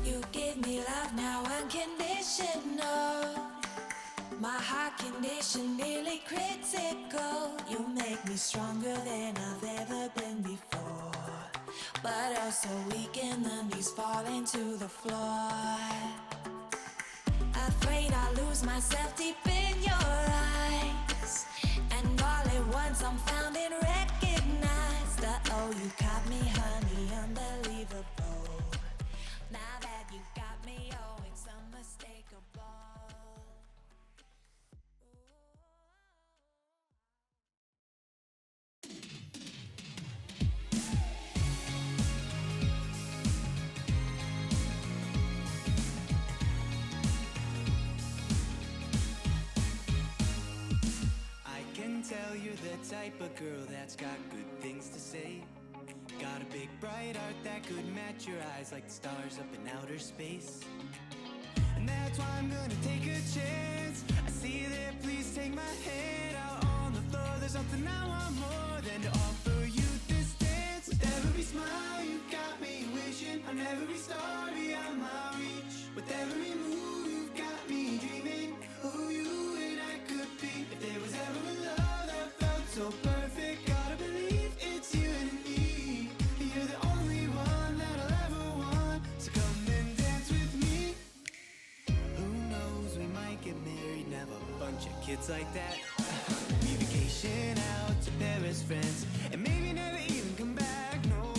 You give me love now unconditional. My heart condition nearly critical. You make me stronger than I've ever been before, but also weak and the knees falling to the floor. Afraid I'll lose myself deep in your eyes, and all at once I'm found and recognized. Oh, you caught me, honey, unbelievable. Now that you got me, oh, it's unmistakable. I can tell you're the type of girl that's got good things to say. Got a big bright heart that could match your eyes like the stars up in outer space. And that's why I'm gonna take a chance. I see that, please take my hand out on the floor. There's something I want more than to offer you this dance. With every smile you got me wishing on every star beyond my reach. With every move you've got me dreaming of who you and I could be. If there was ever a love that felt so perfect, gotta believe it's you and me. You're the only one that I'll ever want, so come and dance with me. Who knows, we might get married, and have a bunch of kids like that. We vacation out to Paris, France, and maybe never even come back, no.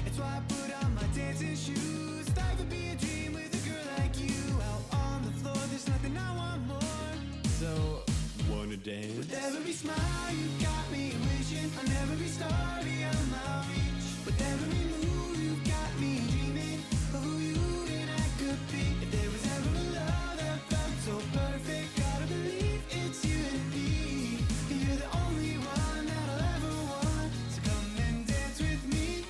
That's why I put on my dancing shoes. Life would be a dream with a girl like you. Out on the floor, there's nothing I want more. So, wanna dance? With every smile you got me wishing on every star beyond my reach. With every move you got me dreaming of who you and I could be. If there was ever a love that felt so perfect, gotta believe it's you and me. You're the only one that I'll ever want, so come and dance with me.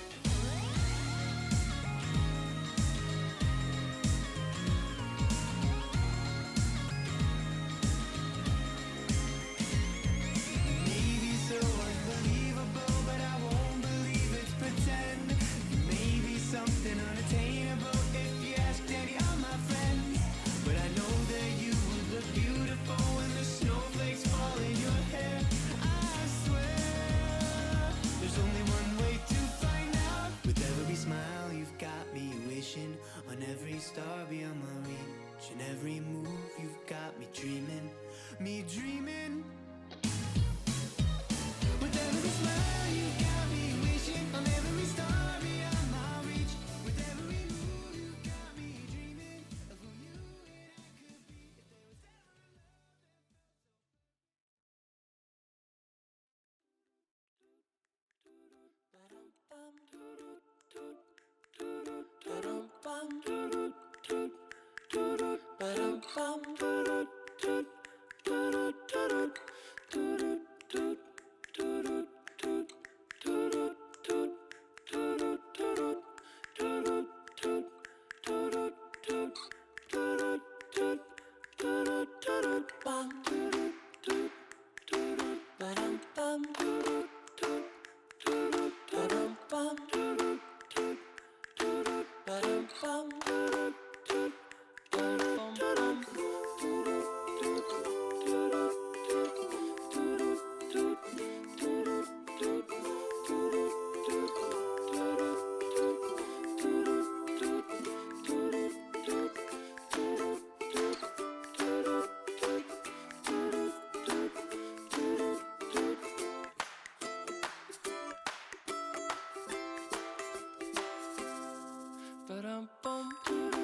Maybe so unbelievable, but I won't believe it's pretend. Maybe something unattainable if you ask any of my friends. But I know that you would look beautiful when the snowflakes fall in your hair. I swear, there's only one way to find out. With every smile you've got me wishing on every star beyond my reach. And every move you've got me dreaming, me dreaming. With every smile you got me wishing on every star beyond my reach. With every move you got me dreaming of who you and I could be. If there was ever Ba-dum-bum.